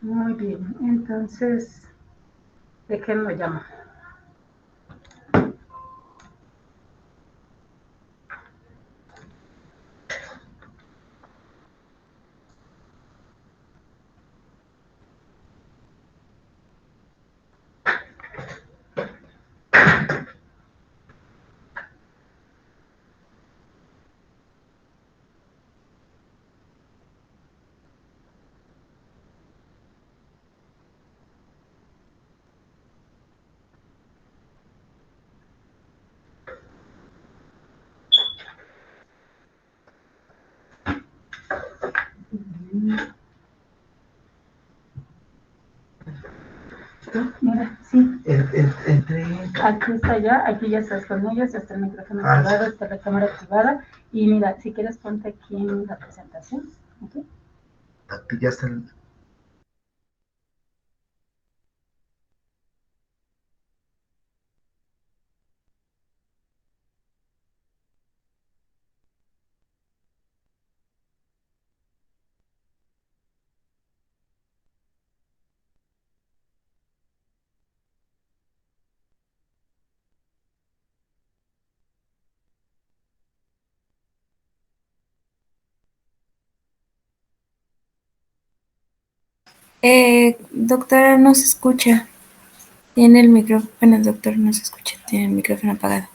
Muy bien, entonces, ¿de qué lo llama? Sí, mira, sí. Entre... Aquí está ya, aquí ya estás con ellos, está el micrófono activado, está la cámara activada. Y mira, si quieres ponte aquí en la presentación. ¿Okay? Aquí ya está el... Doctora, no se escucha. Tiene el micrófono, bueno, el doctor no se escucha, tiene el micrófono apagado.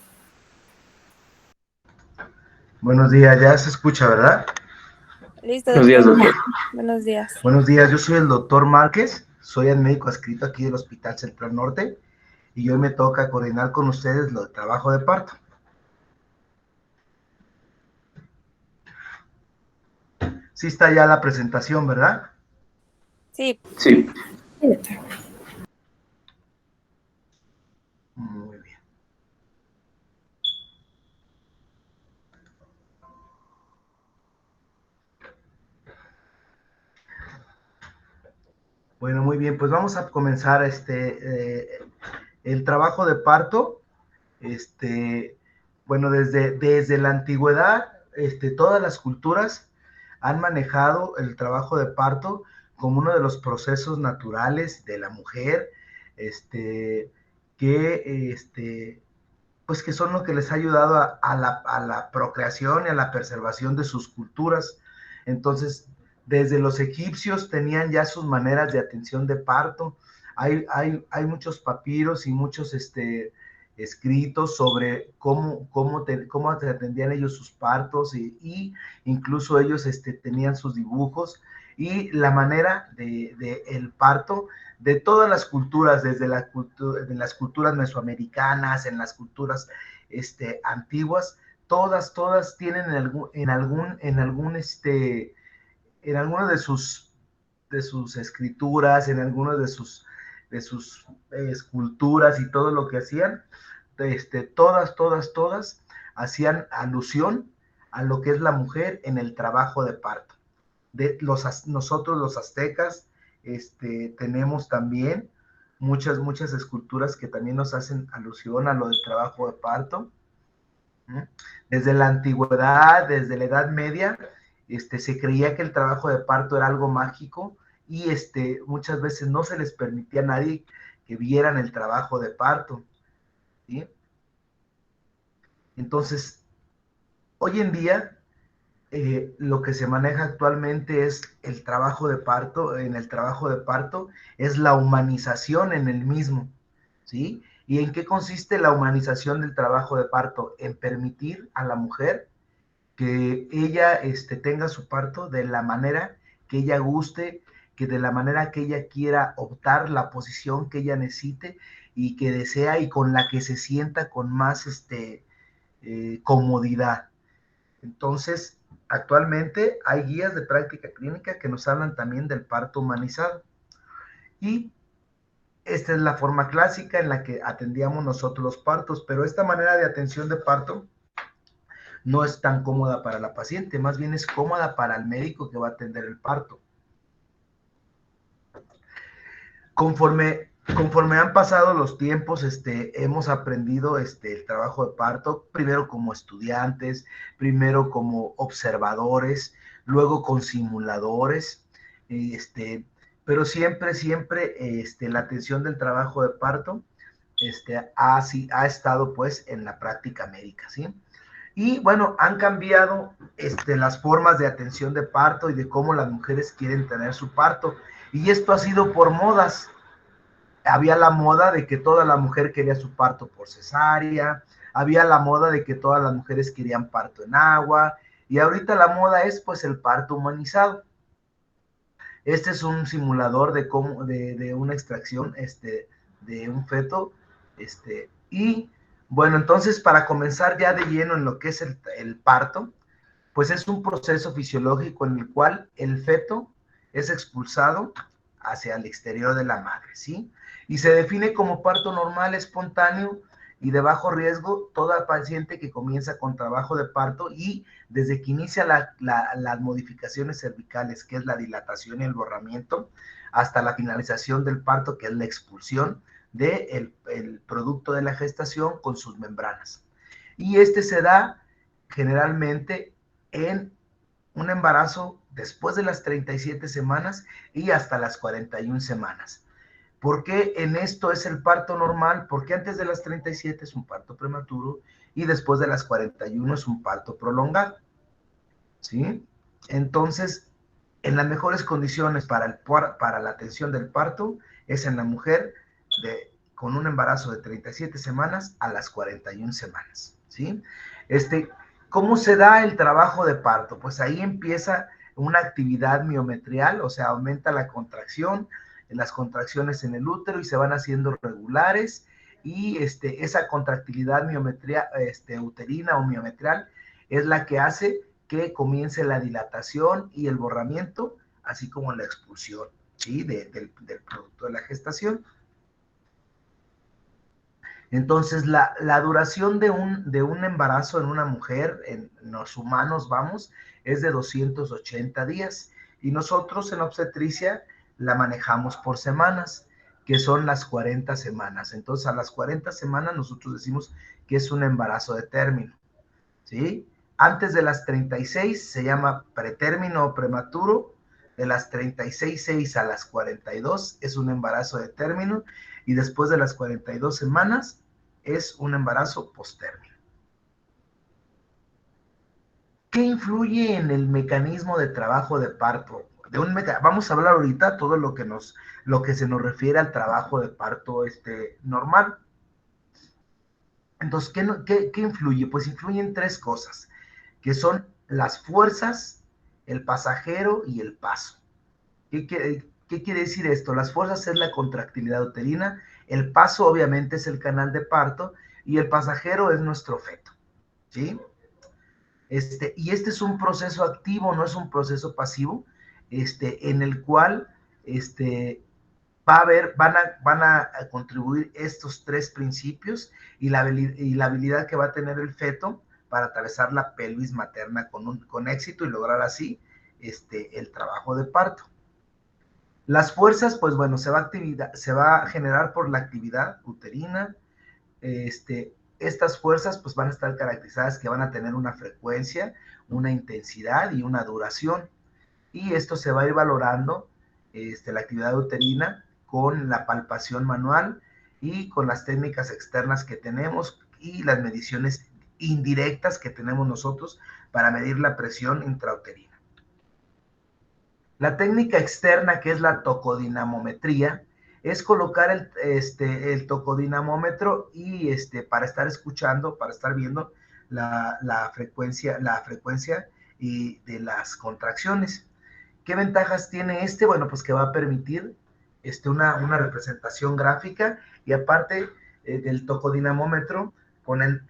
Buenos días, ya se escucha, ¿verdad? Listo, Buenos días, doctor. doctor. Buenos días. Buenos días, yo soy el doctor Márquez, soy el médico adscrito aquí del Hospital Central Norte y hoy me toca coordinar con ustedes lo del trabajo de parto. Sí está ya la presentación, ¿verdad? Sí. Sí. Sí, doctor. Muy bien. Bueno, muy bien, pues vamos a comenzar el trabajo de parto. Bueno, desde la antigüedad, todas las culturas han manejado el trabajo de parto como uno de los procesos naturales de la mujer, que, pues que son lo que les ha ayudado a la procreación y a la preservación de sus culturas. Entonces, desde los egipcios tenían ya sus maneras de atención de parto. Hay muchos papiros y muchos escritos sobre cómo atendían ellos sus partos y incluso ellos tenían sus dibujos y la manera de el parto de todas las culturas, desde de las culturas mesoamericanas, en las culturas antiguas, todas tienen en alguno de sus escrituras, en alguno de sus esculturas y todo lo que hacían, todas hacían alusión a lo que es la mujer en el trabajo de parto. Nosotros los aztecas tenemos también muchas esculturas que también nos hacen alusión a lo del trabajo de parto. Desde la antigüedad, desde la Edad Media, se creía que el trabajo de parto era algo mágico y muchas veces no se les permitía a nadie que vieran el trabajo de parto, ¿sí? Entonces, hoy en día, lo que se maneja actualmente es el trabajo de parto, en el trabajo de parto es la humanización en el mismo, ¿sí? ¿Y en qué consiste la humanización del trabajo de parto? En permitir a la mujer que ella tenga su parto de la manera que ella guste, que de la manera que ella quiera optar, la posición que ella necesite y que desea y con la que se sienta con más comodidad. Entonces, actualmente hay guías de práctica clínica que nos hablan también del parto humanizado. Y esta es la forma clásica en la que atendíamos nosotros los partos, pero esta manera de atención de parto no es tan cómoda para la paciente, más bien es cómoda para el médico que va a atender el parto. Conforme han pasado los tiempos, hemos aprendido el trabajo de parto, primero como estudiantes, primero como observadores, luego con simuladores, pero siempre, la atención del trabajo de parto ha estado pues en la práctica médica, ¿sí? Y bueno, han cambiado las formas de atención de parto y de cómo las mujeres quieren tener su parto. Y esto ha sido por modas. Había la moda de que toda la mujer quería su parto por cesárea, había la moda de que todas las mujeres querían parto en agua, y ahorita la moda es pues el parto humanizado. Este es un simulador de una extracción de un feto, y bueno, entonces para comenzar ya de lleno en lo que es el parto, pues es un proceso fisiológico en el cual el feto es expulsado hacia el exterior de la madre, ¿sí? Y se define como parto normal, espontáneo y de bajo riesgo toda paciente que comienza con trabajo de parto y desde que inicia las modificaciones cervicales, que es la dilatación y el borramiento, hasta la finalización del parto, que es la expulsión del producto de la gestación con sus membranas. Y se da generalmente en un embarazo después de las 37 semanas y hasta las 41 semanas. ¿Por qué en esto es el parto normal? Porque antes de las 37 es un parto prematuro y después de las 41 es un parto prolongado, ¿sí? Entonces, en las mejores condiciones para la atención del parto es en la mujer con un embarazo de 37 semanas a las 41 semanas, ¿sí? ¿Cómo se da el trabajo de parto? Pues ahí empieza una actividad miometrial, o sea, aumenta la contracción, las contracciones en el útero y se van haciendo regulares, y esa contractilidad miometría uterina o miometrial es la que hace que comience la dilatación y el borramiento, así como la expulsión, ¿sí? del producto de la gestación. Entonces, la duración de un embarazo en una mujer, en los humanos, es de 280 días. Y nosotros en obstetricia la manejamos por semanas, que son las 40 semanas. Entonces, a las 40 semanas nosotros decimos que es un embarazo de término, ¿sí? Antes de las 36 se llama pretérmino o prematuro. De las 36.6 a las 42 es un embarazo de término, y después de las 42 semanas es un embarazo postérmino. ¿Qué influye en el mecanismo de trabajo de parto? Vamos a hablar ahorita todo lo que se nos refiere al trabajo de parto normal. Entonces, ¿qué influye? Pues influyen tres cosas, que son las fuerzas, el pasajero y el paso. ¿Qué quiere decir esto? Las fuerzas es la contractilidad uterina, el paso obviamente es el canal de parto y el pasajero es nuestro feto, ¿sí? Y es un proceso activo, no es un proceso pasivo, en el cual van a contribuir estos tres principios y la habilidad que va a tener el feto para atravesar la pelvis materna con éxito y lograr así el trabajo de parto. Las fuerzas, pues bueno, se va a generar por la actividad uterina. Estas fuerzas pues van a estar caracterizadas que van a tener una frecuencia, una intensidad y una duración. Y esto se va a ir valorando, la actividad uterina, con la palpación manual y con las técnicas externas que tenemos y las mediciones indirectas que tenemos nosotros para medir la presión intrauterina. La técnica externa, que es la tocodinamometría, es colocar el tocodinamómetro y para estar escuchando, para estar viendo la frecuencia y de las contracciones. ¿Qué ventajas tiene Bueno, pues que va a permitir una representación gráfica, y aparte del tocodinamómetro, con el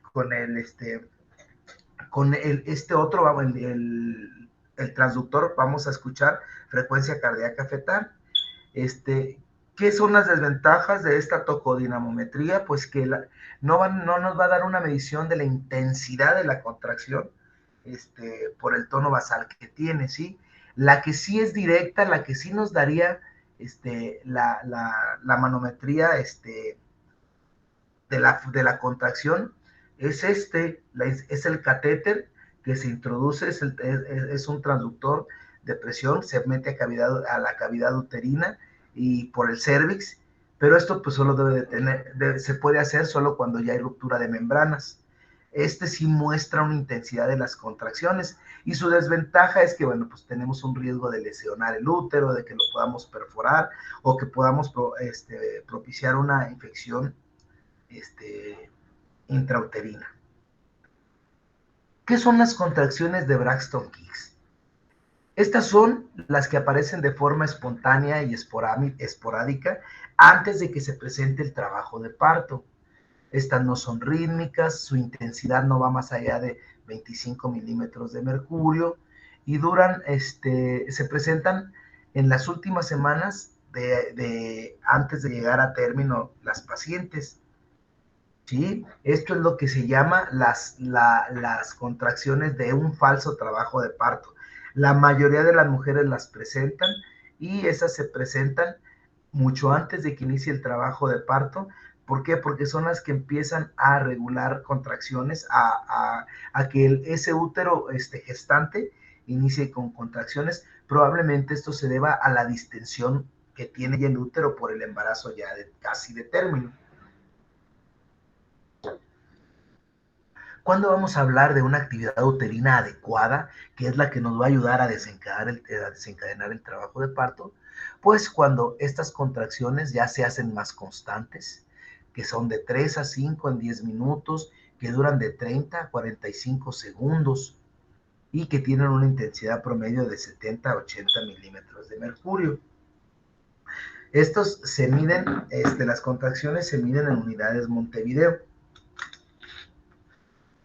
otro, el transductor, vamos a escuchar frecuencia cardíaca fetal. ¿Qué son las desventajas de esta tocodinamometría? Pues que no nos va a dar una medición de la intensidad de la contracción por el tono basal que tiene, ¿sí? La que sí es directa, la que sí nos daría la manometría de la contracción es es el catéter que se introduce, es un transductor de presión, se mete a la cavidad uterina y por el cervix, pero esto pues solo se puede hacer solo cuando ya hay ruptura de membranas. Este sí muestra una intensidad de las contracciones y su desventaja es que, bueno, pues tenemos un riesgo de lesionar el útero, de que lo podamos perforar o que podamos propiciar una infección intrauterina. ¿Qué son las contracciones de Braxton Hicks? Estas son las que aparecen de forma espontánea y esporádica antes de que se presente el trabajo de parto. Estas no son rítmicas, su intensidad no va más allá de 25 milímetros de mercurio y se presentan en las últimas semanas antes de llegar a término las pacientes. ¿Sí? Esto es lo que se llama las contracciones de un falso trabajo de parto. La mayoría de las mujeres las presentan y esas se presentan mucho antes de que inicie el trabajo de parto. ¿Por qué? Porque son las que empiezan a regular contracciones, a que ese útero gestante inicie con contracciones. Probablemente esto se deba a la distensión que tiene ya el útero por el embarazo ya casi de término. ¿Cuándo vamos a hablar de una actividad uterina adecuada, que es la que nos va a ayudar a desencadenar el trabajo de parto? Pues cuando estas contracciones ya se hacen más constantes, que son de 3 a 5 en 10 minutos, que duran de 30 a 45 segundos y que tienen una intensidad promedio de 70 a 80 milímetros de mercurio. Estos se miden, las contracciones se miden en unidades Montevideo,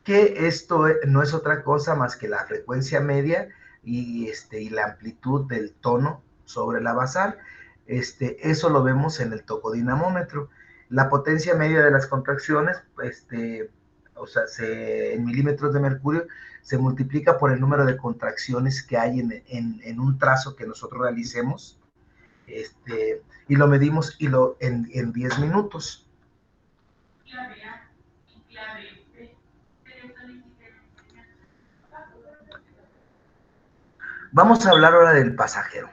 que esto no es otra cosa más que la frecuencia media y la amplitud del tono sobre la basal. Eso lo vemos en el tocodinamómetro. La potencia media de las contracciones, en milímetros de mercurio, se multiplica por el número de contracciones que hay en un trazo que nosotros realicemos, y lo medimos en 10 minutos. Vamos a hablar ahora del pasajero,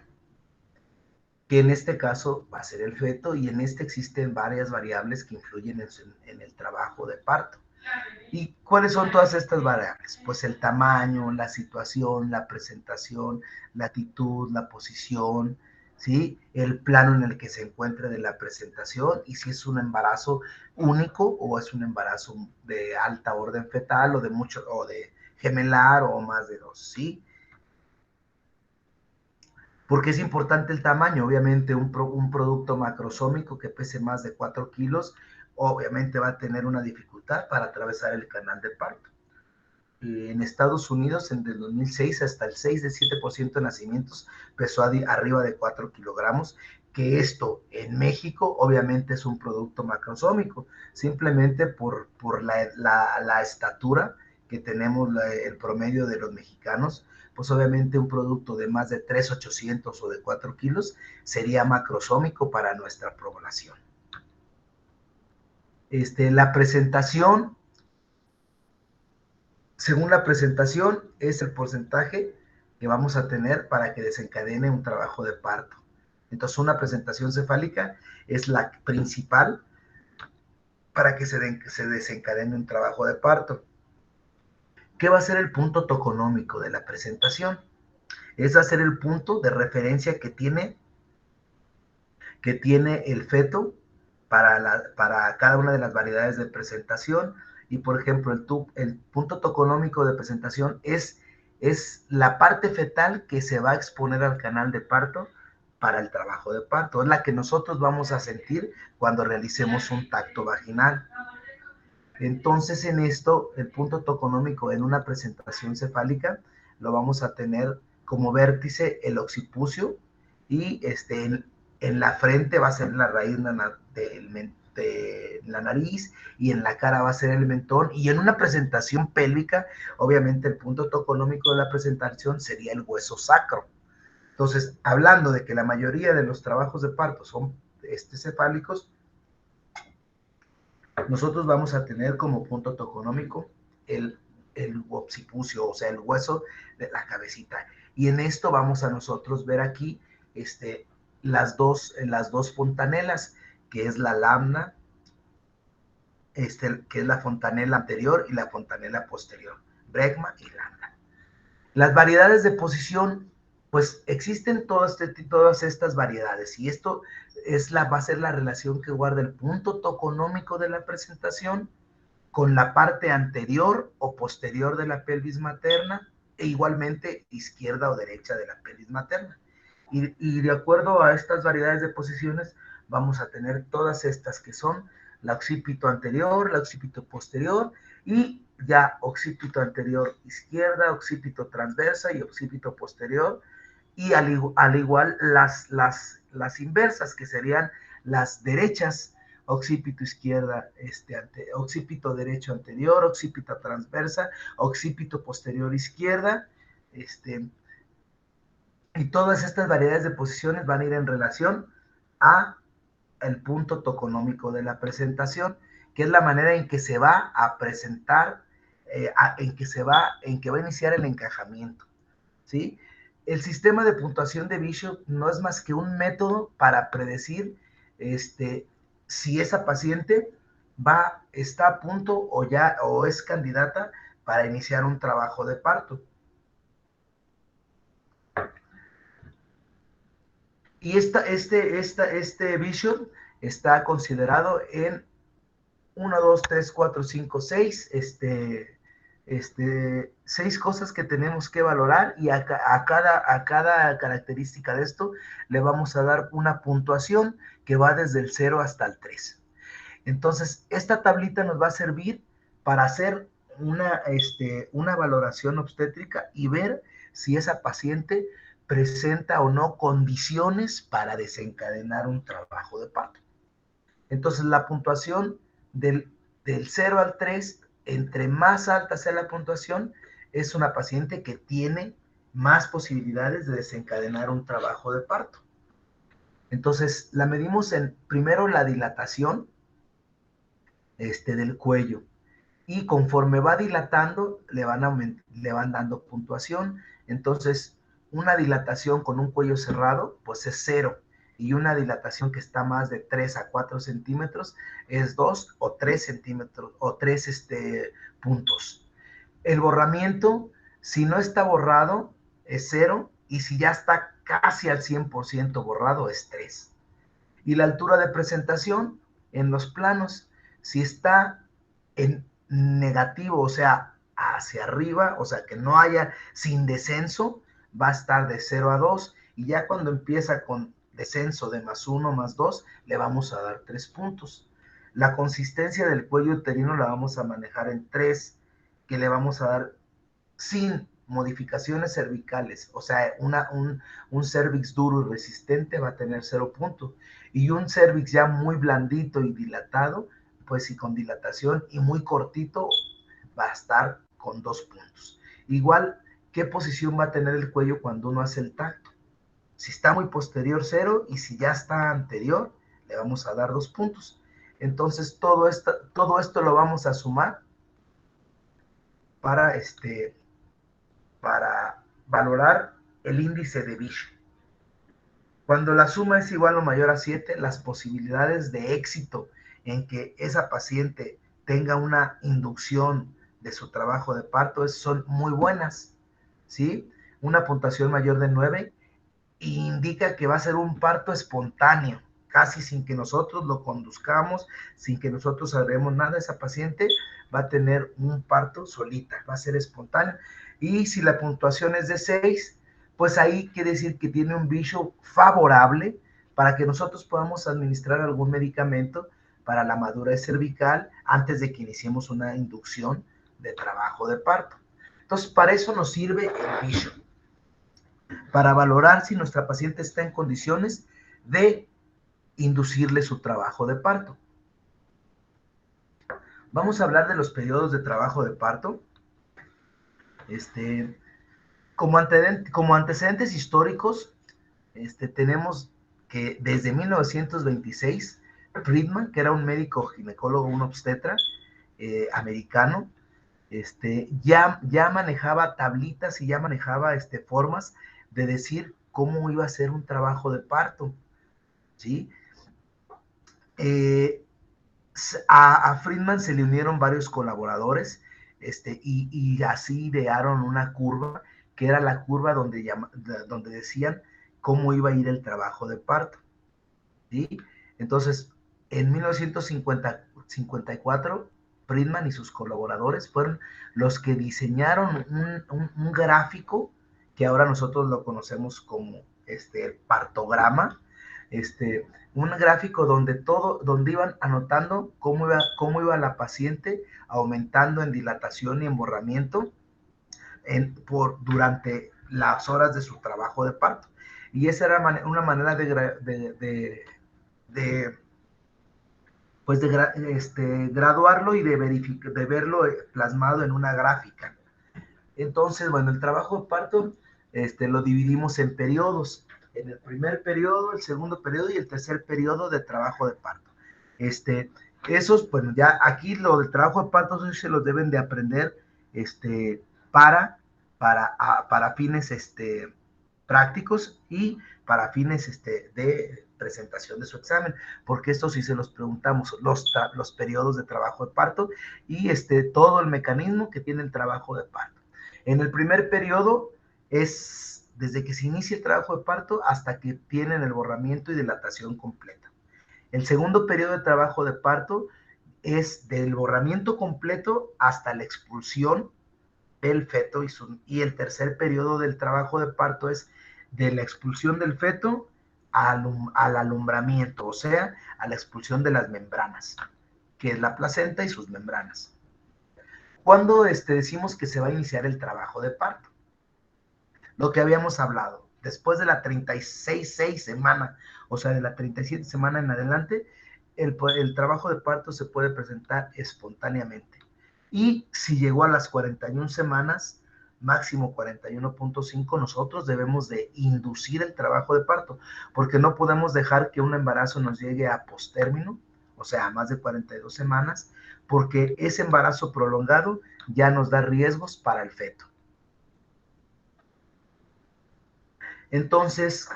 que en este caso va a ser el feto, y en existen varias variables que influyen en el trabajo de parto. ¿Y cuáles son todas estas variables? Pues el tamaño, la situación, la presentación, la actitud, la posición, ¿sí? El plano en el que se encuentre de la presentación y si es un embarazo único o es un embarazo de alta orden fetal o de gemelar o más de 2, ¿sí? Porque es importante el tamaño. Obviamente un producto macrosómico que pese más de 4 kilos, obviamente va a tener una dificultad para atravesar el canal de parto. En Estados Unidos, en el 2006, hasta el 6 de 7% de nacimientos pesó arriba de 4 kilogramos, que esto en México obviamente es un producto macrosómico, simplemente por la estatura que tenemos, el promedio de los mexicanos. Pues obviamente un producto de más de 3,800 o de 4 kilos sería macrosómico para nuestra población. La presentación, según la presentación, es el porcentaje que vamos a tener para que desencadene un trabajo de parto. Entonces, una presentación cefálica es la principal para que se desencadene un trabajo de parto. ¿Qué va a ser el punto toconómico de la presentación? Va a ser el punto de referencia que tiene el feto para cada una de las variedades de presentación. Y por ejemplo, el punto toconómico de presentación es la parte fetal que se va a exponer al canal de parto para el trabajo de parto. Es la que nosotros vamos a sentir cuando realicemos un tacto vaginal. Entonces, en esto, el punto toconómico en una presentación cefálica lo vamos a tener como vértice el occipucio, y en la frente va a ser la raíz de la nariz, y en la cara va a ser el mentón, y en una presentación pélvica, obviamente el punto toconómico de la presentación sería el hueso sacro. Entonces, hablando de que la mayoría de los trabajos de parto son cefálicos, nosotros vamos a tener como punto toconómico el occipucio, o sea, el hueso de la cabecita. Y en esto vamos a nosotros ver aquí las dos fontanelas, que es la lambda, que es la fontanela anterior y la fontanela posterior, bregma y lambda. Las variedades de posición, pues existen todas estas variedades, y esto va a ser la relación que guarda el punto toconómico de la presentación con la parte anterior o posterior de la pelvis materna, e igualmente izquierda o derecha de la pelvis materna. Y de acuerdo a estas variedades de posiciones, vamos a tener todas estas que son la occipito anterior, la occipito posterior, y ya occipito anterior izquierda, occipito transversa y occipito posterior, y al igual las inversas, que serían las derechas, occipito izquierda, occipito derecho anterior, occipito transversa, occipito posterior izquierda, y todas estas variedades de posiciones van a ir en relación a el punto toconómico de la presentación, que es la manera en que se va a presentar, en que va a iniciar el encajamiento, ¿sí? El sistema de puntuación de Bishop no es más que un método para predecir si esa paciente está a punto o es candidata para iniciar un trabajo de parto. Y este Bishop está considerado en 1, 2, 3, 4, 5, 6, 6 cosas que tenemos que valorar, y a cada característica de esto le vamos a dar una puntuación que va desde el 0 hasta el 3. Entonces, esta tablita nos va a servir para hacer una valoración obstétrica y ver si esa paciente presenta o no condiciones para desencadenar un trabajo de parto. Entonces, la puntuación del 0 al 3, entre más alta sea la puntuación, es una paciente que tiene más posibilidades de desencadenar un trabajo de parto. Entonces, la medimos primero la dilatación del cuello, y conforme va dilatando, le van dando puntuación. Entonces, una dilatación con un cuello cerrado, pues es 0, y una dilatación que está más de 3 a 4 centímetros es 2 o 3 centímetros, o 3 puntos. El borramiento, si no está borrado, es 0, y si ya está casi al 100% borrado, es 3. Y la altura de presentación en los planos, si está en negativo, o sea, hacia arriba, o sea, que no haya sin descenso, va a estar de 0 a 2, y ya cuando empieza con descenso de +1, +2, le vamos a dar 3 puntos. La consistencia del cuello uterino la vamos a manejar en 3, que le vamos a dar sin modificaciones cervicales, o sea, un cervix duro y resistente va a tener 0 puntos, y un cervix ya muy blandito y dilatado, pues sí, con dilatación y muy cortito, va a estar con 2 puntos. Igual, ¿qué posición va a tener el cuello cuando uno hace el tacto? Si está muy posterior, 0, y si ya está anterior, le vamos a dar 2 puntos. Entonces, todo esto lo vamos a sumar para valorar el índice de Bishop. Cuando la suma es igual o mayor a 7, las posibilidades de éxito en que esa paciente tenga una inducción de su trabajo de parto son muy buenas, ¿sí? Una puntuación mayor de 9 indica que va a ser un parto espontáneo, casi sin que nosotros lo conduzcamos, sin que nosotros hagamos nada. Esa paciente va a tener un parto solita, va a ser espontáneo. Y si la puntuación es de 6, pues ahí quiere decir que tiene un Bishop favorable para que nosotros podamos administrar algún medicamento para la madurez cervical antes de que iniciemos una inducción de trabajo de parto. Entonces, para eso nos sirve el Bishop, para valorar si nuestra paciente está en condiciones de inducirle su trabajo de parto. Vamos a hablar de los periodos de trabajo de parto. Como antecedentes históricos, tenemos que desde 1926, Friedman, que era un médico ginecólogo, un obstetra americano, ya manejaba tablitas y ya manejaba formas de decir cómo iba a ser un trabajo de parto, ¿sí? A Friedman se le unieron varios colaboradores, y así idearon una curva, que era la curva donde decían cómo iba a ir el trabajo de parto, ¿sí? Entonces, en 1954, Friedman y sus colaboradores fueron los que diseñaron un gráfico que ahora nosotros lo conocemos como el partograma, un gráfico donde iban anotando cómo iba la paciente aumentando en dilatación y emborramiento durante las horas de su trabajo de parto. Y esa era una manera de graduarlo y de verlo plasmado en una gráfica. Entonces, bueno, el trabajo de parto lo dividimos en periodos. En el primer periodo, el segundo periodo y el tercer periodo de trabajo de parto. Esos, bueno, ya aquí lo del trabajo de parto sí se los deben de aprender para fines prácticos y para fines de presentación de su examen, porque esto sí se los preguntamos, los periodos de trabajo de parto y todo el mecanismo que tiene el trabajo de parto. En el primer periodo es desde que se inicia el trabajo de parto hasta que tienen el borramiento y dilatación completa. El segundo periodo de trabajo de parto es del borramiento completo hasta la expulsión del feto y el tercer periodo del trabajo de parto es de la expulsión del feto al alumbramiento, o sea, a la expulsión de las membranas, que es la placenta y sus membranas. ¿Cuándo decimos que se va a iniciar el trabajo de parto? Lo que habíamos hablado, después de la 36 semana, o sea, de la 37 semana en adelante, el trabajo de parto se puede presentar espontáneamente. Y si llegó a las 41 semanas, máximo 41.5, nosotros debemos de inducir el trabajo de parto, porque no podemos dejar que un embarazo nos llegue a postérmino, o sea, a más de 42 semanas, porque ese embarazo prolongado ya nos da riesgos para el feto. Entonces,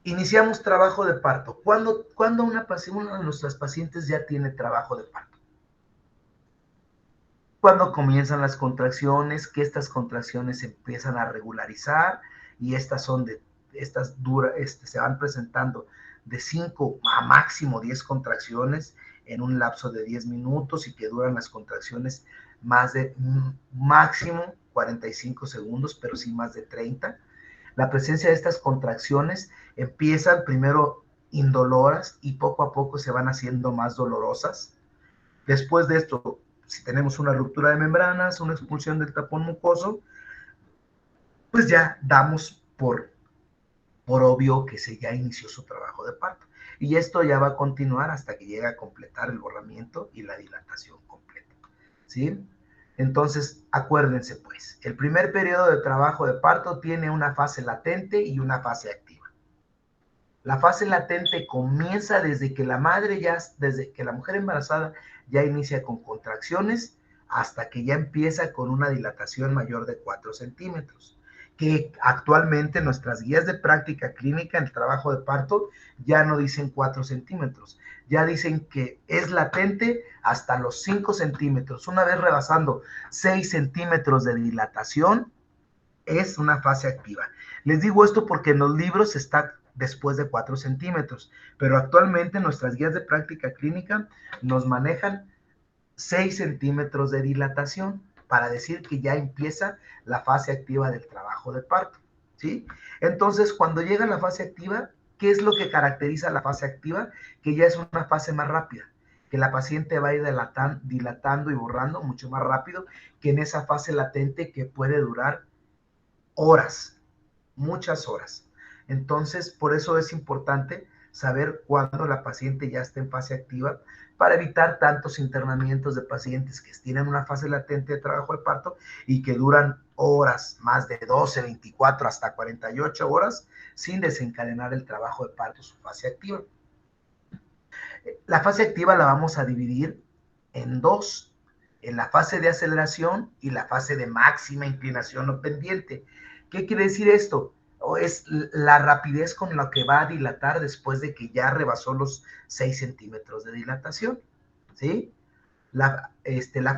iniciamos trabajo de parto. ¿Cuándo una de nuestras pacientes ya tiene trabajo de parto? Cuando comienzan las contracciones, que estas contracciones se empiezan a regularizar y se van presentando de 5 a máximo 10 contracciones en un lapso de 10 minutos y que duran las contracciones más de máximo 45 segundos, pero sí más de 30. La presencia de estas contracciones empiezan primero indoloras y poco a poco se van haciendo más dolorosas. Después de esto, si tenemos una ruptura de membranas, una expulsión del tapón mucoso, pues ya damos por obvio que ya inició su trabajo de parto. Y esto ya va a continuar hasta que llegue a completar el borramiento y la dilatación completa, ¿sí? Entonces, acuérdense pues, el primer periodo de trabajo de parto tiene una fase latente y una fase activa. La fase latente comienza desde que la mujer embarazada ya inicia con contracciones hasta que ya empieza con una dilatación mayor de 4 centímetros, que actualmente nuestras guías de práctica clínica en el trabajo de parto ya no dicen 4 centímetros, ya dicen que es latente hasta los 5 centímetros. Una vez rebasando 6 centímetros de dilatación, es una fase activa. Les digo esto porque en los libros está después de 4 centímetros, pero actualmente nuestras guías de práctica clínica nos manejan 6 centímetros de dilatación para decir que ya empieza la fase activa del trabajo de parto, ¿sí? Entonces, cuando llega la fase activa, ¿qué es lo que caracteriza la fase activa? Que ya es una fase más rápida, que la paciente va a ir dilatando y borrando mucho más rápido que en esa fase latente que puede durar horas, muchas horas. Entonces, por eso es importante saber cuándo la paciente ya está en fase activa para evitar tantos internamientos de pacientes que tienen una fase latente de trabajo de parto y que duran horas, más de 12, 24, hasta 48 horas sin desencadenar el trabajo de parto, su fase activa. La fase activa la vamos a dividir en dos. en la fase de aceleración y la fase de máxima inclinación o pendiente. ¿Qué quiere decir esto? Es la rapidez con la que va a dilatar después de que ya rebasó los 6 centímetros de dilatación, ¿sí? La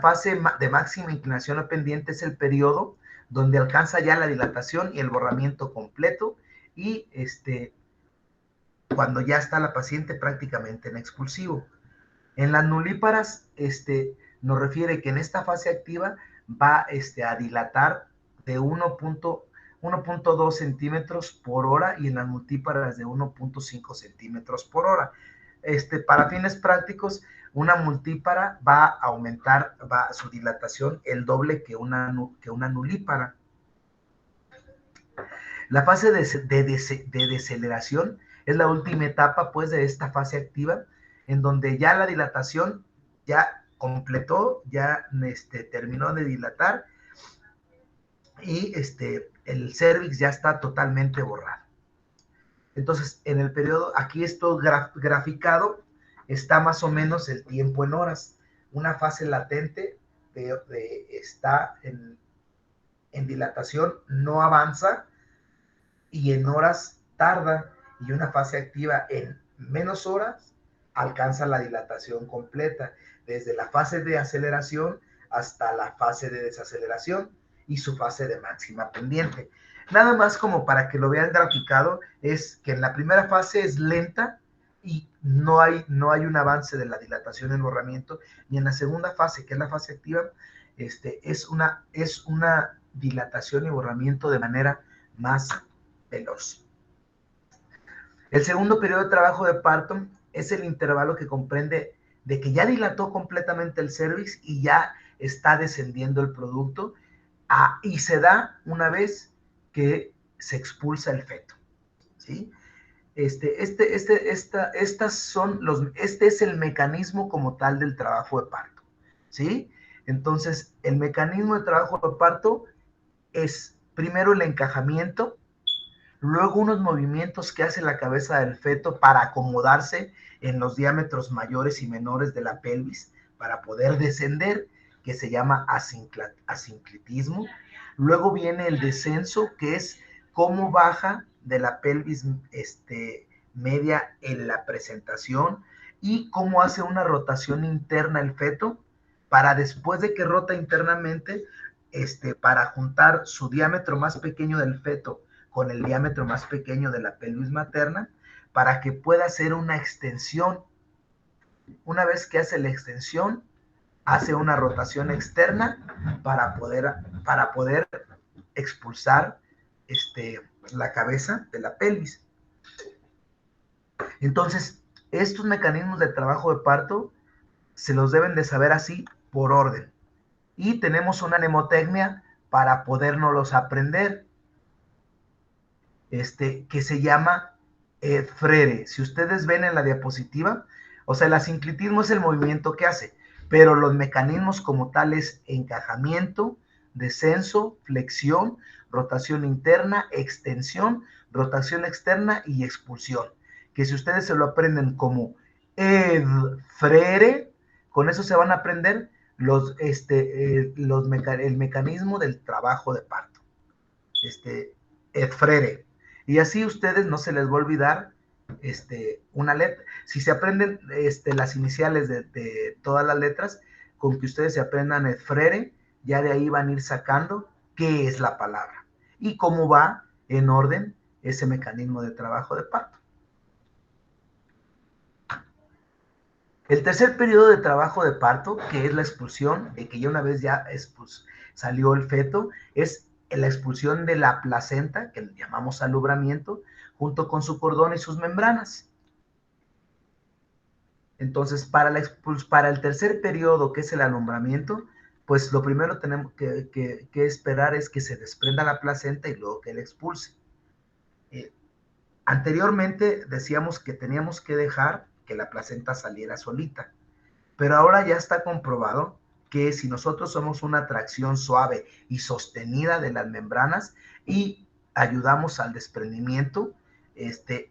fase de máxima inclinación o pendiente es el periodo donde alcanza ya la dilatación y el borramiento completo y cuando ya está la paciente prácticamente en expulsivo. En las nulíparas, nos refiere que en esta fase activa va a dilatar de 1.2 centímetros por hora y en las multíparas de 1.5 centímetros por hora. Para fines prácticos, una multípara va a aumentar su dilatación el doble que una nulípara. La fase de deceleración es la última etapa, pues, de esta fase activa, en donde ya la dilatación ya completó, ya terminó de dilatar y el cervix ya está totalmente borrado. Entonces, en el periodo, aquí esto graficado, está más o menos el tiempo en horas. Una fase latente está en dilatación, no avanza, y en horas tarda, y una fase activa en menos horas alcanza la dilatación completa, desde la fase de aceleración hasta la fase de desaceleración y su fase de máxima pendiente. Nada más como para que lo vean graficado, es que en la primera fase es lenta y no hay un avance de la dilatación y el borramiento, y en la segunda fase, que es la fase activa, es una dilatación y borramiento de manera más veloz. El segundo periodo de trabajo de parto es el intervalo que comprende de que ya dilató completamente el cervix y ya está descendiendo el producto, y se da una vez que se expulsa el feto, ¿sí? Este es el mecanismo como tal del trabajo de parto, ¿sí? Entonces, el mecanismo de trabajo de parto es primero el encajamiento, luego unos movimientos que hace la cabeza del feto para acomodarse en los diámetros mayores y menores de la pelvis para poder descender, que se llama asinclitismo. Luego viene el descenso, que es cómo baja de la pelvis media en la presentación y cómo hace una rotación interna el feto para después de que rota internamente, para juntar su diámetro más pequeño del feto con el diámetro más pequeño de la pelvis materna, para que pueda hacer una extensión. Una vez que hace la extensión, hace una rotación externa para poder expulsar la cabeza de la pelvis. Entonces, estos mecanismos de trabajo de parto se los deben de saber así por orden. Y tenemos una mnemotecnia para podérnoslos aprender, que se llama Frere. Si ustedes ven en la diapositiva, o sea, el asinclitismo es el movimiento que hace, pero los mecanismos como tal es encajamiento, descenso, flexión, rotación interna, extensión, rotación externa y expulsión. Que si ustedes se lo aprenden como Frere, con eso se van a aprender el mecanismo del trabajo de parto. Frere. Y así ustedes no se les va a olvidar una letra. Si se aprenden las iniciales de todas las letras, con que ustedes se aprendan Frere, ya de ahí van a ir sacando qué es la palabra y cómo va en orden ese mecanismo de trabajo de parto. El tercer periodo de trabajo de parto, que es la expulsión, que ya una vez ya salió el feto, es la expulsión de la placenta, que llamamos alumbramiento, junto con su cordón y sus membranas. Entonces, para el tercer periodo, que es el alumbramiento, pues lo primero tenemos que esperar es que se desprenda la placenta y luego que la expulse. Anteriormente decíamos que teníamos que dejar que la placenta saliera solita, pero ahora ya está comprobado que si nosotros somos una tracción suave y sostenida de las membranas y ayudamos al desprendimiento,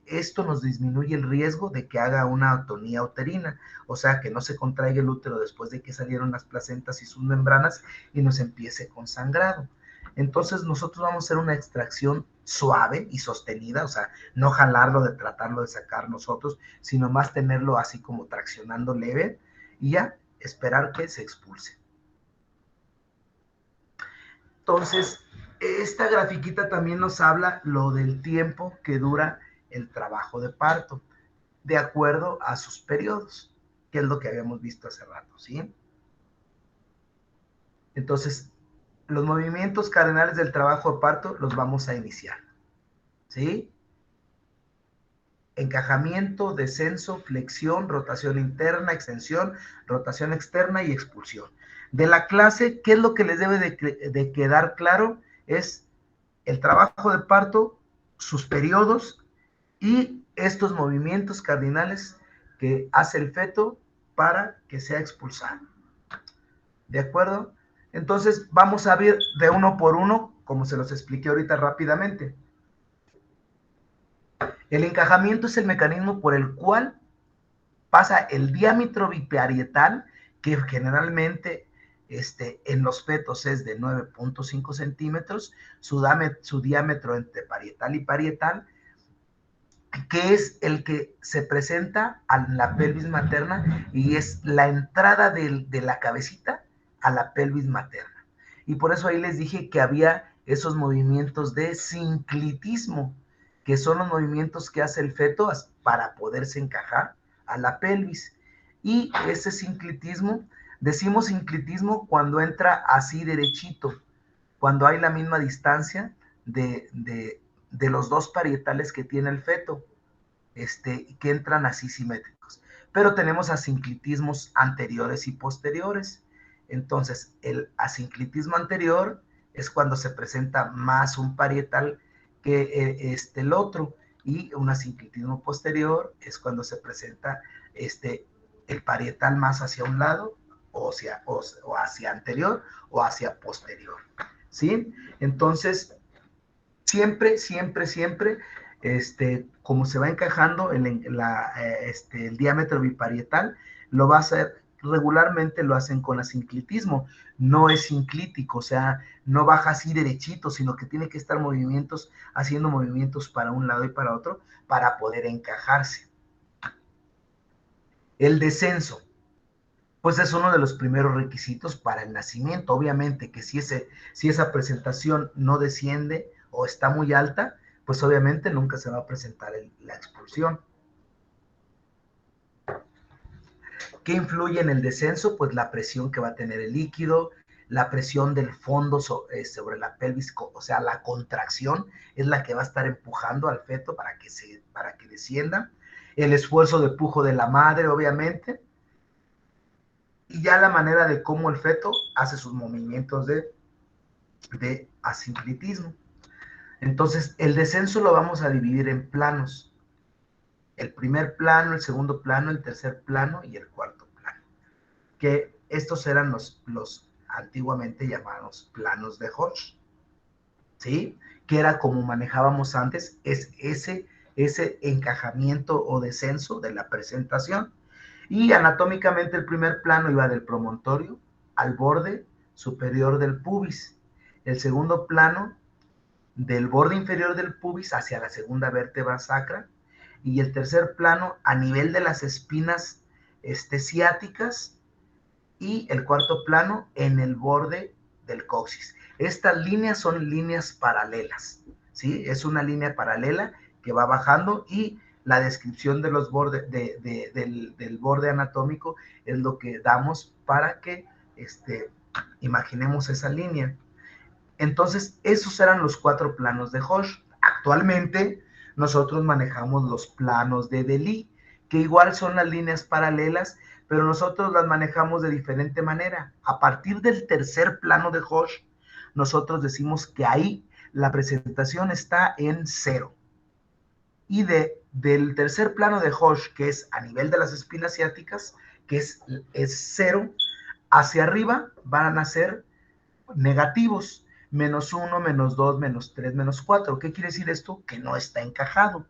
esto nos disminuye el riesgo de que haga una atonía uterina, o sea, que no se contraiga el útero después de que salieron las placentas y sus membranas y nos empiece con sangrado. Entonces nosotros vamos a hacer una extracción suave y sostenida, o sea, no jalarlo, de tratarlo de sacar nosotros, sino más tenerlo así como traccionando leve y ya esperar que se expulse. Entonces, esta grafiquita también nos habla lo del tiempo que dura el trabajo de parto, de acuerdo a sus periodos, que es lo que habíamos visto hace rato, ¿sí? Entonces, los movimientos cardinales del trabajo de parto los vamos a iniciar, ¿sí? Encajamiento, descenso, flexión, rotación interna, extensión, rotación externa y expulsión. De la clase, ¿qué es lo que les debe de quedar claro? Es el trabajo de parto, sus periodos y estos movimientos cardinales que hace el feto para que sea expulsado. ¿De acuerdo? Entonces, vamos a ver de uno por uno, como se los expliqué ahorita rápidamente. El encajamiento es el mecanismo por el cual pasa el diámetro biparietal, que generalmente en los fetos es de 9.5 centímetros, su diámetro entre parietal y parietal, que es el que se presenta a la pelvis materna y es la entrada de la cabecita a la pelvis materna. Y por eso ahí les dije que había esos movimientos de sinclitismo, que son los movimientos que hace el feto para poderse encajar a la pelvis. Y ese sinclitismo, decimos sinclitismo cuando entra así derechito, cuando hay la misma distancia de los dos parietales que tiene el feto, que entran así simétricos. Pero tenemos asinclitismos anteriores y posteriores. Entonces, el asinclitismo anterior es cuando se presenta más un parietal que el otro, y un asinclitismo posterior es cuando se presenta el parietal más hacia un lado o hacia anterior o hacia posterior, ¿sí? Entonces, siempre, como se va encajando el diámetro biparietal, lo va a hacer, regularmente lo hacen con asinclitismo, no es sinclítico, o sea, no baja así derechito, sino que tiene que estar haciendo movimientos para un lado y para otro, para poder encajarse. El descenso, pues es uno de los primeros requisitos para el nacimiento. Obviamente que si esa presentación no desciende o está muy alta, pues obviamente nunca se va a presentar la expulsión. ¿Qué influye en el descenso? Pues la presión que va a tener el líquido, la presión del fondo sobre la pelvis, o sea, la contracción es la que va a estar empujando al feto para que descienda, el esfuerzo de pujo de la madre, obviamente, y ya la manera de cómo el feto hace sus movimientos de asinclitismo. Entonces, el descenso lo vamos a dividir en planos. El primer plano, el segundo plano, el tercer plano y el cuarto plano. Que estos eran los antiguamente llamados planos de Hodge, ¿sí? Que era como manejábamos antes, es ese encajamiento o descenso de la presentación. Y anatómicamente el primer plano iba del promontorio al borde superior del pubis. El segundo plano del borde inferior del pubis hacia la segunda vértebra sacra. Y el tercer plano a nivel de las espinas ciáticas. Y el cuarto plano en el borde del coxis. Estas líneas son líneas paralelas, ¿sí? Es una línea paralela que va bajando, y la descripción de los bordes del borde anatómico es lo que damos para que imaginemos esa línea. Entonces, esos eran los 4 planos de Hodge. Actualmente, nosotros manejamos los planos de Delis, que igual son las líneas paralelas, pero nosotros las manejamos de diferente manera. A partir del tercer plano de Hodge, nosotros decimos que ahí la presentación está en 0. Y del tercer plano de Hodge, que es a nivel de las espinas ciáticas, que es 0, hacia arriba van a ser negativos. -1, -2, -3, -4. ¿Qué quiere decir esto? Que no está encajado.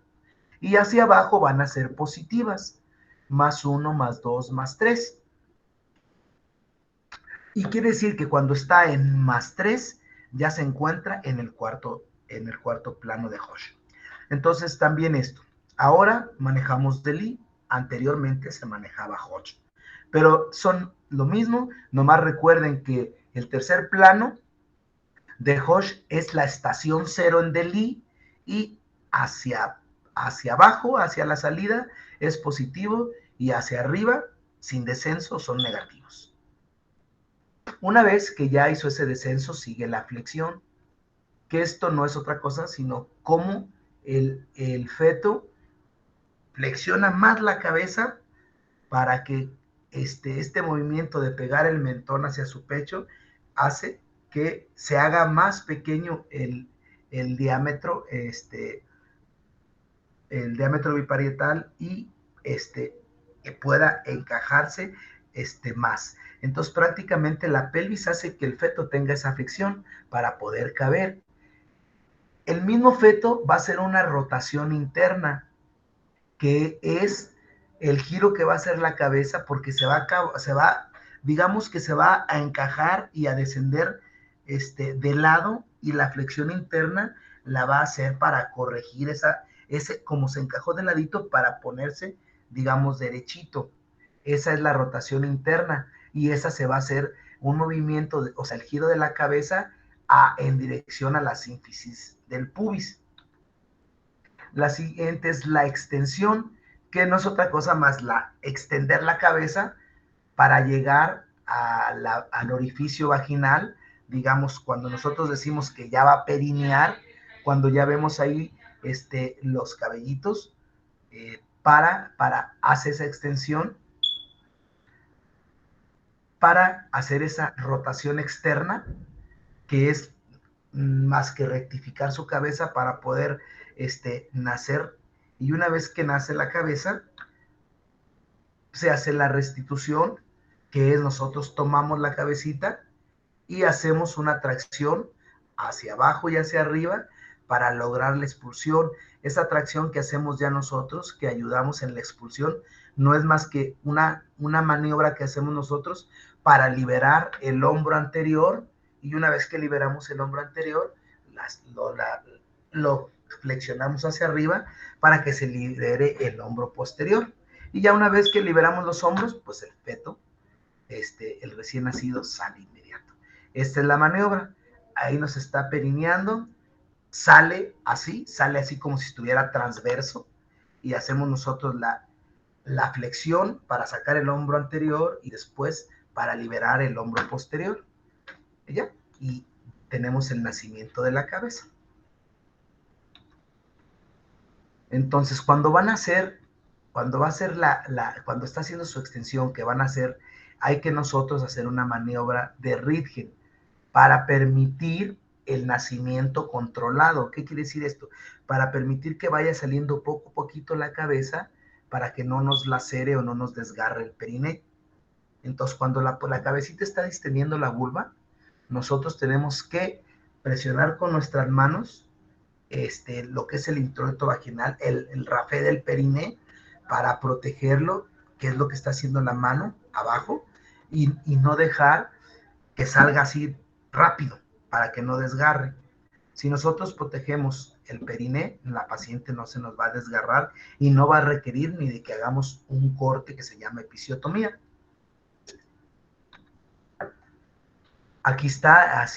y hacia abajo van a ser positivas, +1, +2, +3. Y quiere decir que cuando está en +3, ya se encuentra en el cuarto plano de Hodge. Entonces, también esto. Ahora manejamos Delis, anteriormente se manejaba Hodge. Pero son lo mismo, nomás recuerden que el tercer plano de Hodge es la estación 0 en Delis y hacia abajo, hacia la salida, es positivo y hacia arriba, sin descenso, son negativos. Una vez que ya hizo ese descenso, sigue la flexión, que esto no es otra cosa, sino cómo el feto flexiona más la cabeza para que este movimiento de pegar el mentón hacia su pecho hace que se haga más pequeño el diámetro, el diámetro biparietal y que pueda encajarse más. Entonces prácticamente la pelvis hace que el feto tenga esa flexión para poder caber. El mismo feto va a hacer una rotación interna, que es el giro que va a hacer la cabeza, porque digamos que se va a encajar y a descender de lado, y la flexión interna la va a hacer para corregir ese, como se encajó de ladito, para ponerse, digamos, derechito. Esa es la rotación interna, y esa se va a hacer un movimiento, o sea, el giro de la cabeza en dirección a la sínfisis del pubis. La siguiente es la extensión, que no es otra cosa más extender la cabeza para llegar al orificio vaginal. Digamos, cuando nosotros decimos que ya va a perinear, cuando ya vemos ahí los cabellitos, para hacer esa extensión, para hacer esa rotación externa, que es más que rectificar su cabeza para poder nacer. Y una vez que nace la cabeza, se hace la restitución, que es nosotros tomamos la cabecita y hacemos una tracción hacia abajo y hacia arriba para lograr la expulsión. Esa tracción que hacemos ya nosotros, que ayudamos en la expulsión, no es más que una maniobra que hacemos nosotros para liberar el hombro anterior, y una vez que liberamos el hombro anterior, lo flexionamos hacia arriba para que se libere el hombro posterior. Y ya una vez que liberamos los hombros, pues el feto, el recién nacido, sale inmediato. Esta es la maniobra. Ahí nos está perineando, sale así como si estuviera transverso, y hacemos nosotros la flexión para sacar el hombro anterior y después para liberar el hombro posterior. ¿Ya? Y tenemos el nacimiento de la cabeza. Entonces, cuando está haciendo su extensión, que van a hacer, hay que nosotros hacer una maniobra de Ritgen para permitir el nacimiento controlado. ¿Qué quiere decir esto? Para permitir que vaya saliendo poco a poquito la cabeza, para que no nos lacere o no nos desgarre el periné. Entonces, cuando la cabecita está distendiendo la vulva, nosotros tenemos que presionar con nuestras manos lo que es el introito vaginal, el rafé del periné, para protegerlo, que es lo que está haciendo la mano abajo, y no dejar que salga así rápido, para que no desgarre. Si nosotros protegemos el periné, la paciente no se nos va a desgarrar y no va a requerir ni de que hagamos un corte que se llama episiotomía. Aquí está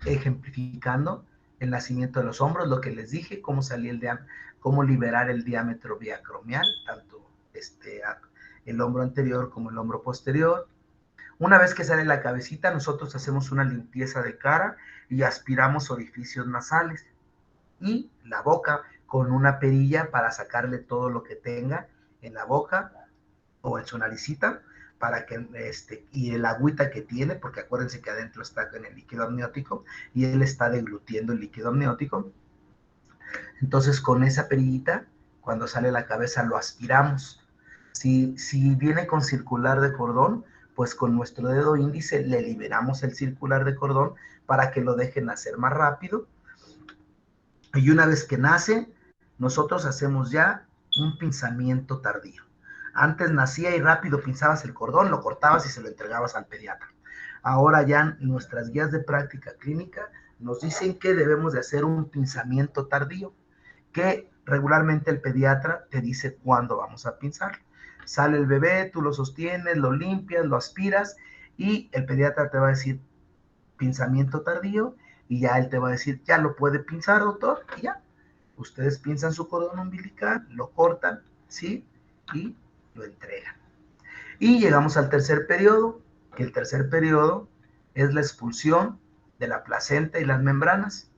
ejemplificando el nacimiento de los hombros, lo que les dije, cómo liberar el diámetro biacromial, tanto el hombro anterior como el hombro posterior. Una vez que sale la cabecita, nosotros hacemos una limpieza de cara y aspiramos orificios nasales y la boca con una perilla para sacarle todo lo que tenga en la boca o en su naricita, para que y el agüita que tiene, porque acuérdense que adentro está en el líquido amniótico y él está deglutiendo el líquido amniótico. Entonces, con esa perillita, cuando sale la cabeza, lo aspiramos. Si viene con circular de cordón, pues con nuestro dedo índice le liberamos el circular de cordón para que lo deje nacer más rápido. Y una vez que nace, nosotros hacemos ya un pinzamiento tardío. Antes nacía y rápido pinzabas el cordón, lo cortabas y se lo entregabas al pediatra. Ahora ya nuestras guías de práctica clínica nos dicen que debemos de hacer un pinzamiento tardío, que regularmente el pediatra te dice cuándo vamos a pinzar. Sale el bebé, tú lo sostienes, lo limpias, lo aspiras y el pediatra te va a decir pinzamiento tardío y ya él te va a decir, ya lo puede pinzar, doctor, y ya. Ustedes pinzan su cordón umbilical, lo cortan, ¿sí? Y lo entregan. Y llegamos al tercer periodo, que el tercer periodo es la expulsión de la placenta y las membranas.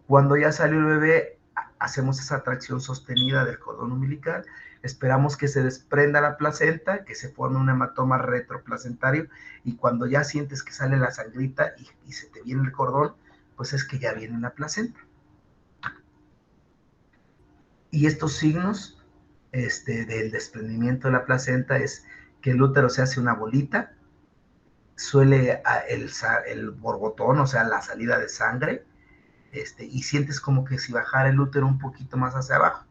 Cuando ya salió el bebé, hacemos esa tracción sostenida del cordón umbilical, esperamos que se desprenda la placenta, que se forme un hematoma retroplacentario, y cuando ya sientes que sale la sangrita y se te viene el cordón, pues es que ya viene la placenta. Y estos signos del desprendimiento de la placenta es que el útero se hace una bolita, suele el borbotón, o sea, la salida de sangre, y sientes como que si bajara el útero un poquito más hacia abajo.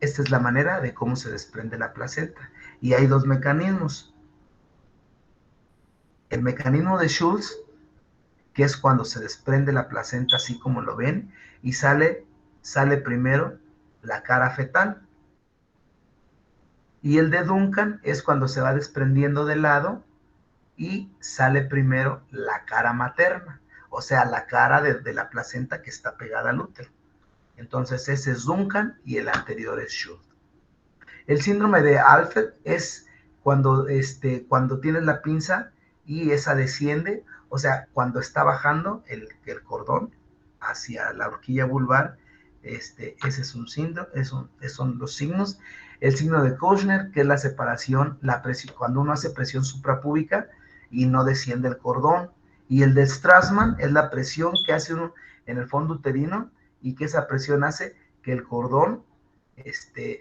Esta es la manera de cómo se desprende la placenta. Y hay dos mecanismos. El mecanismo de Schultz, que es cuando se desprende la placenta así como lo ven, y sale primero la cara fetal. Y el de Duncan es cuando se va desprendiendo de lado y sale primero la cara materna, o sea, la cara de la placenta que está pegada al útero. Entonces ese es Duncan y el anterior es Schultz. El síndrome de Alfred es cuando tienes la pinza y esa desciende, o sea, cuando está bajando el cordón hacia la horquilla vulvar, ese es un síndrome, son los signos. El signo de Kushner, que es la separación, la presión, cuando uno hace presión suprapúbica y no desciende el cordón. Y el de Strassman es la presión que hace uno en el fondo uterino y que esa presión hace que el cordón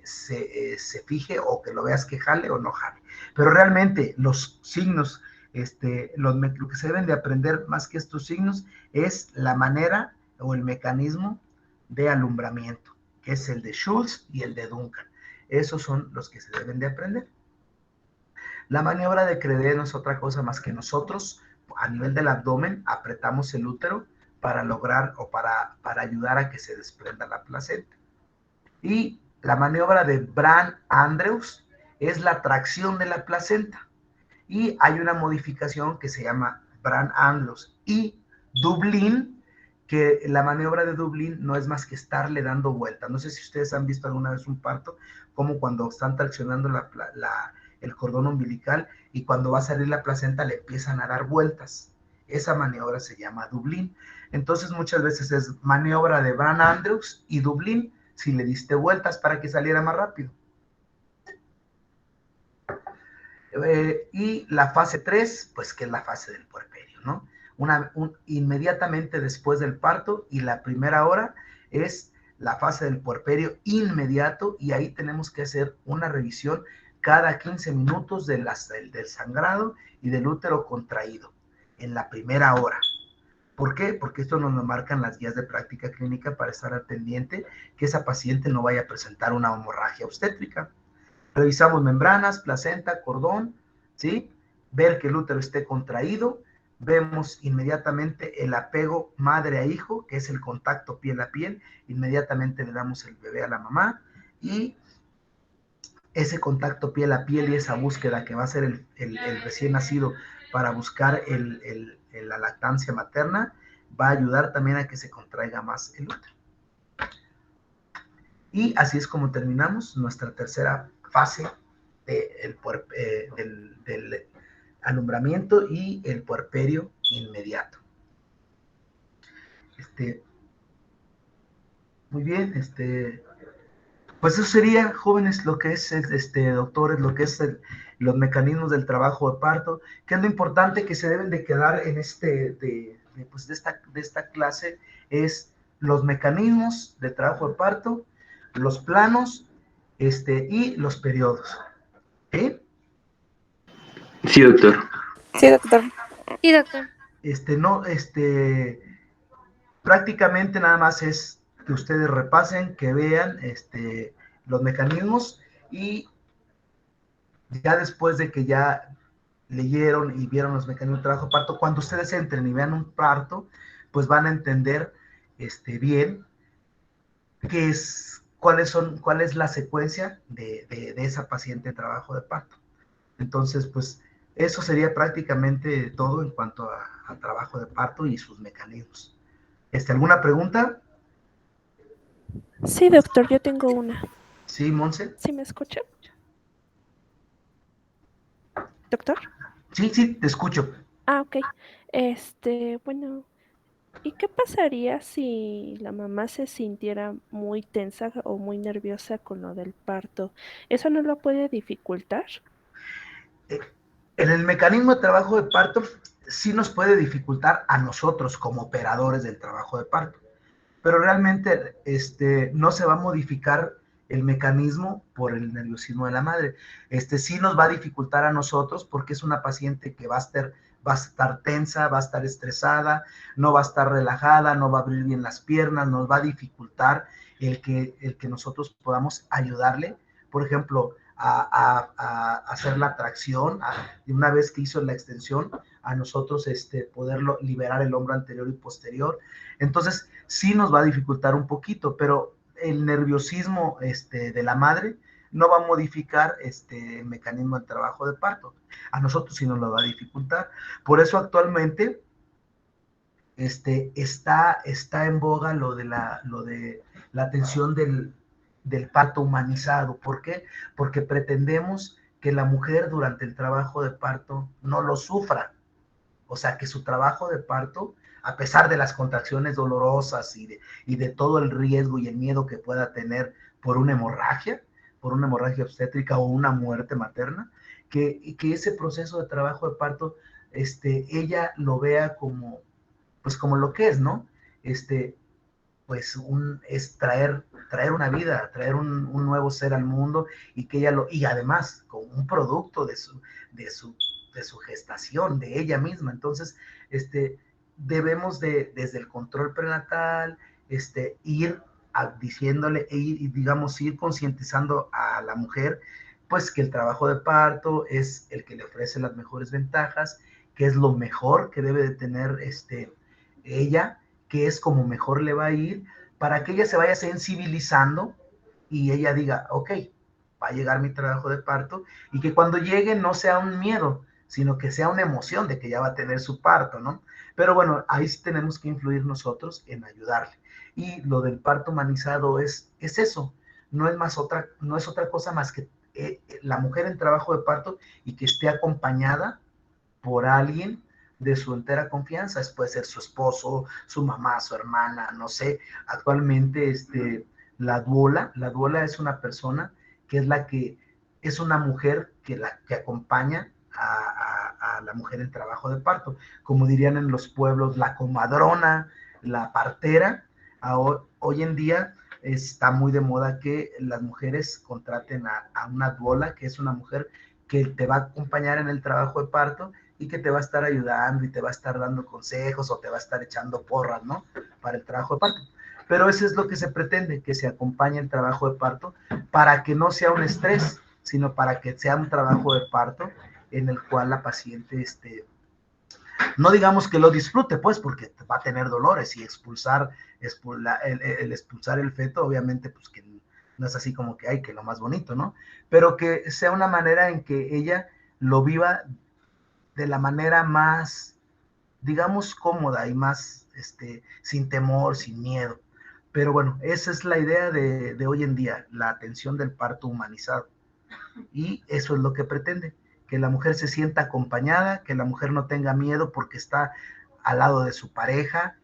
se fije o que lo veas que jale o no jale. Pero realmente los signos, lo que se deben de aprender más que estos signos es la manera o el mecanismo de alumbramiento, que es el de Schultz y el de Duncan. Esos son los que se deben de aprender. La maniobra de Credé no es otra cosa más que nosotros, a nivel del abdomen, apretamos el útero para lograr o para ayudar a que se desprenda la placenta. Y la maniobra de Brandt-Andrews es la tracción de la placenta. Y hay una modificación que se llama Brandt-Andrews y Dublin, que la maniobra de Dublin no es más que estarle dando vueltas. No sé si ustedes han visto alguna vez un parto, como cuando están traccionando el cordón umbilical y cuando va a salir la placenta le empiezan a dar vueltas. Esa maniobra se llama Dublin. Entonces muchas veces es maniobra de Brandt-Andrews y Dublin si le diste vueltas para que saliera más rápido. Y la fase 3, pues que es la fase del puerperio, ¿no? Inmediatamente después del parto y la primera hora es la fase del puerperio inmediato y ahí tenemos que hacer una revisión cada 15 minutos del sangrado y del útero contraído en la primera hora. ¿Por qué? Porque esto nos lo marcan las guías de práctica clínica para estar al pendiente que esa paciente no vaya a presentar una hemorragia obstétrica. Revisamos membranas, placenta, cordón, ¿sí? Ver que el útero esté contraído. Vemos inmediatamente el apego madre a hijo, que es el contacto piel a piel. Inmediatamente le damos el bebé a la mamá y ese contacto piel a piel y esa búsqueda que va a hacer el recién nacido para buscar la lactancia materna va a ayudar también a que se contraiga más el útero. Y así es como terminamos nuestra tercera fase del alumbramiento y el puerperio inmediato. Muy bien, pues eso sería, jóvenes, lo que es, doctores, lo que es los mecanismos del trabajo de parto, que es lo importante que se deben de quedar en de esta clase, es los mecanismos de trabajo de parto, los planos, y los periodos. ¿Sí? Sí, doctor. Sí, doctor. Sí, doctor. No, prácticamente nada más es que ustedes repasen, que vean los mecanismos, y ya después de que ya leyeron y vieron los mecanismos de trabajo de parto, cuando ustedes entren y vean un parto, pues van a entender bien cuál es la secuencia de esa paciente en trabajo de parto. Entonces, pues eso sería prácticamente todo en cuanto a trabajo de parto y sus mecanismos. ¿Alguna pregunta? Sí, doctor, yo tengo una. Sí, Monse. ¿Sí me escucha? Doctor. Sí, sí, te escucho. Ah, ok. Bueno, ¿y qué pasaría si la mamá se sintiera muy tensa o muy nerviosa con lo del parto? ¿Eso no lo puede dificultar? En el mecanismo de trabajo de parto sí nos puede dificultar a nosotros como operadores del trabajo de parto, pero realmente no se va a modificar el mecanismo por el nerviosismo de la madre. Sí nos va a dificultar a nosotros porque es una paciente que va a estar tensa, va a estar estresada, no va a estar relajada, no va a abrir bien las piernas, nos va a dificultar el que nosotros podamos ayudarle, por ejemplo, a hacer la tracción, y una vez que hizo la extensión, a nosotros poderlo liberar el hombro anterior y posterior. Entonces, sí nos va a dificultar un poquito, pero el nerviosismo de la madre no va a modificar el mecanismo de trabajo de parto. A nosotros sí nos lo va a dificultar. Por eso actualmente está en boga lo de la atención del parto humanizado. ¿Por qué? Porque pretendemos que la mujer durante el trabajo de parto no lo sufra. O sea, que su trabajo de parto, a pesar de las contracciones dolorosas y de todo el riesgo y el miedo que pueda tener por una hemorragia obstétrica o una muerte materna, que ese proceso de trabajo de parto, ella lo vea pues como lo que es, ¿no? Pues es traer una vida, traer un nuevo ser al mundo, y que y además con un producto de su gestación, de ella misma. Entonces, debemos desde el control prenatal, ir diciéndole, digamos, ir concientizando a la mujer, pues que el trabajo de parto es el que le ofrece las mejores ventajas, que es lo mejor que debe de tener ella, que es como mejor le va a ir, para que ella se vaya sensibilizando y ella diga, ok, va a llegar mi trabajo de parto, y que cuando llegue no sea un miedo, sino que sea una emoción de que ya va a tener su parto, ¿no? Pero bueno, ahí sí tenemos que influir nosotros en ayudarle. Y lo del parto humanizado es eso, no es otra cosa más que la mujer en trabajo de parto, y que esté acompañada por alguien de su entera confianza. Puede ser su esposo, su mamá, su hermana, no sé. Actualmente la duola es una persona que es una mujer que acompaña a la mujer en trabajo de parto, como dirían en los pueblos, la comadrona, la partera. Hoy en día está muy de moda que las mujeres contraten a una duola, que es una mujer que te va a acompañar en el trabajo de parto, y que te va a estar ayudando y te va a estar dando consejos, o te va a estar echando porras, ¿no? Para el trabajo de parto. Pero eso es lo que se pretende, que se acompañe el trabajo de parto, para que no sea un estrés, sino para que sea un trabajo de parto en el cual la paciente, no digamos que lo disfrute, pues, porque va a tener dolores, y el expulsar el feto, obviamente, pues que no es así como que, ay, que lo más bonito, ¿no? Pero que sea una manera en que ella lo viva de la manera más, digamos, cómoda y más, sin temor, sin miedo. Pero bueno, esa es la idea de hoy en día, la atención del parto humanizado. Y eso es lo que pretende, que la mujer se sienta acompañada, que la mujer no tenga miedo porque está al lado de su pareja,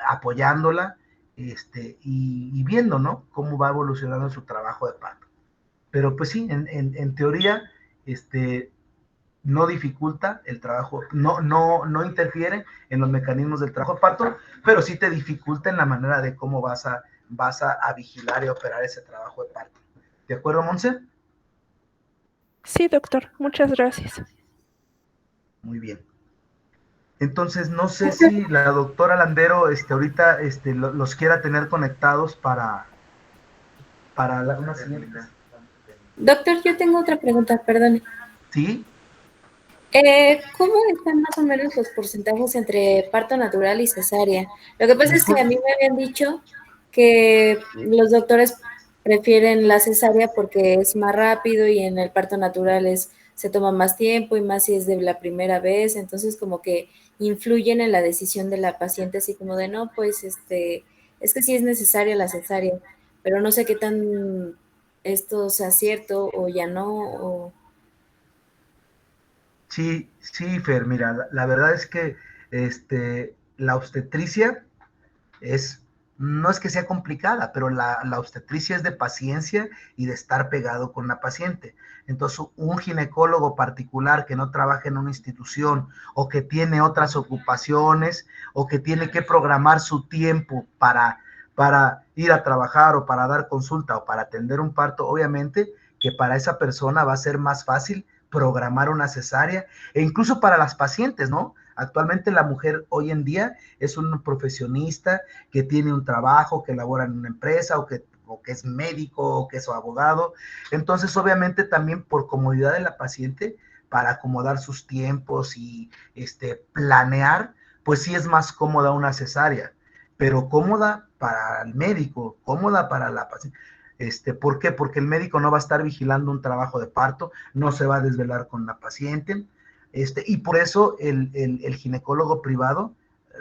apoyándola, y viendo, ¿no? Cómo va evolucionando su trabajo de parto. Pero pues sí, en teoría, no dificulta el trabajo, no interfiere en los mecanismos del trabajo de parto, pero sí te dificulta en la manera de cómo vas a vigilar y operar ese trabajo de parto. ¿De acuerdo, Monse? Sí, doctor, muchas gracias. Muy bien. Entonces, no sé si la doctora Landero ahorita los quiera tener conectados para una siguiente. Doctor, yo tengo otra pregunta, perdón. ¿Sí? ¿Cómo están más o menos los porcentajes entre parto natural y cesárea? Lo que pasa es que a mí me habían dicho que los doctores prefieren la cesárea porque es más rápido y en el parto natural se toma más tiempo y más si es de la primera vez, entonces como que influyen en la decisión de la paciente, así como de no, pues es que sí es necesaria la cesárea, pero no sé qué tan esto sea cierto o ya no, o... Sí, sí, Fer, mira, la verdad es que la obstetricia no es que sea complicada, pero la obstetricia es de paciencia y de estar pegado con la paciente. Entonces, un ginecólogo particular que no trabaja en una institución o que tiene otras ocupaciones o que tiene que programar su tiempo para ir a trabajar o para dar consulta o para atender un parto, obviamente que para esa persona va a ser más fácil programar una cesárea e incluso para las pacientes, ¿no? Actualmente la mujer hoy en día es un profesionista que tiene un trabajo, que labora en una empresa o que es médico o que es abogado. Entonces, obviamente también por comodidad de la paciente, para acomodar sus tiempos y planear, pues sí es más cómoda una cesárea, pero cómoda para el médico, cómoda para la paciente. ¿Por qué? Porque el médico no va a estar vigilando un trabajo de parto, no se va a desvelar con la paciente, y por eso el ginecólogo privado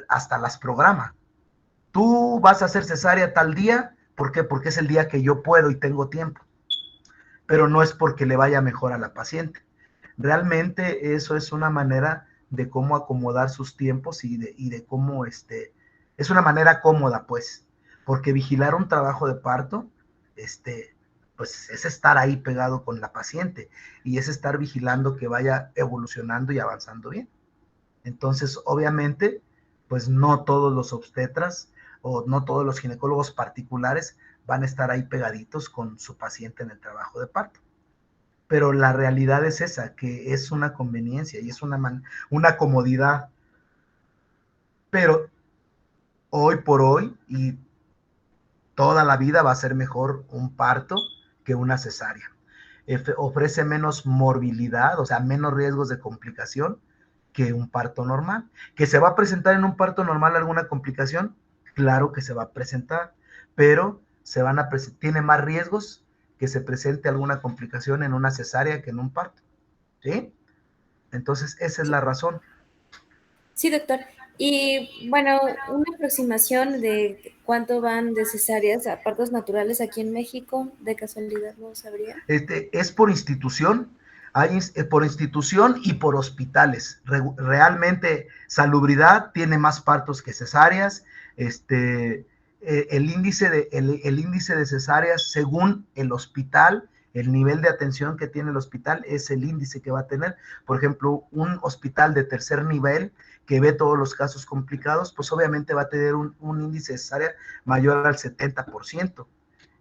hasta las programa. Tú vas a hacer cesárea tal día, ¿por qué? Porque es el día que yo puedo y tengo tiempo, pero no es porque le vaya mejor a la paciente. Realmente eso es una manera de cómo acomodar sus tiempos y de cómo es una manera cómoda, pues, porque vigilar un trabajo de parto, pues es estar ahí pegado con la paciente y es estar vigilando que vaya evolucionando y avanzando bien. Entonces, obviamente, pues no todos los obstetras o no todos los ginecólogos particulares van a estar ahí pegaditos con su paciente en el trabajo de parto. Pero la realidad es esa, que es una conveniencia y es una comodidad. Pero hoy por hoy y toda la vida va a ser mejor un parto que una cesárea. Ofrece menos morbilidad, o sea, menos riesgos de complicación que un parto normal. ¿Que se va a presentar en un parto normal alguna complicación? Claro que se va a presentar, pero tiene más riesgos que se presente alguna complicación en una cesárea que en un parto, ¿sí? Entonces, esa es la razón. Sí, doctor. Y bueno, una aproximación de cuánto van de cesáreas a partos naturales aquí en México, de casualidad, ¿no sabría? Es por institución, por institución y por hospitales. Realmente, Salubridad tiene más partos que cesáreas. El índice de cesáreas, según el hospital, el nivel de atención que tiene el hospital es el índice que va a tener. Por ejemplo, un hospital de tercer nivel que ve todos los casos complicados, pues obviamente va a tener un índice de cesárea mayor al 70%,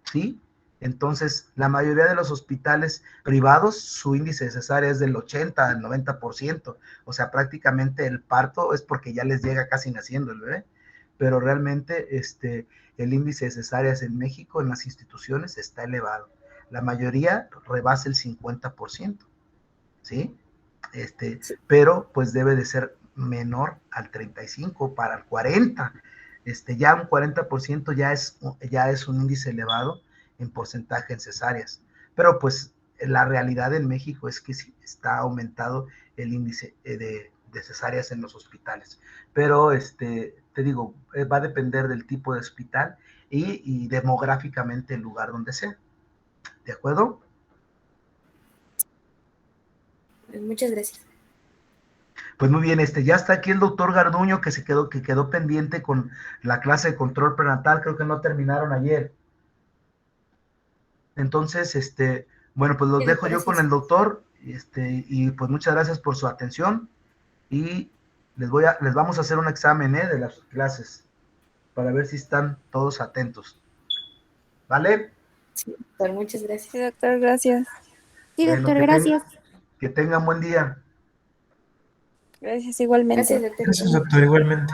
¿sí? Entonces, la mayoría de los hospitales privados, su índice de cesárea es del 80 al 90%. O sea, prácticamente el parto es porque ya les llega casi naciendo el bebé. Pero realmente el índice de cesáreas en México, en las instituciones, está elevado. La mayoría rebasa el 50%, ¿sí? Sí. Pero pues debe de ser menor al 35 para el 40. Ya un 40% ya es un índice elevado en porcentaje en cesáreas. Pero pues la realidad en México es que sí está aumentado el índice de cesáreas en los hospitales. Pero te digo, va a depender del tipo de hospital y demográficamente el lugar donde sea. ¿De acuerdo? Muchas gracias. Pues muy bien, ya está aquí el doctor Garduño que quedó pendiente con la clase de control prenatal, creo que no terminaron ayer. Entonces, bueno, pues los Sí, dejo doctor, yo con gracias. el doctor, y pues muchas gracias por su atención y les vamos a hacer un examen, de las clases para ver si están todos atentos. ¿Vale? Sí, doctor, muchas Sí, gracias. doctor, gracias. Sí, Bueno, doctor, gracias. que tengan buen día. Gracias igualmente. Gracias, doctor. Gracias, doctor, igualmente.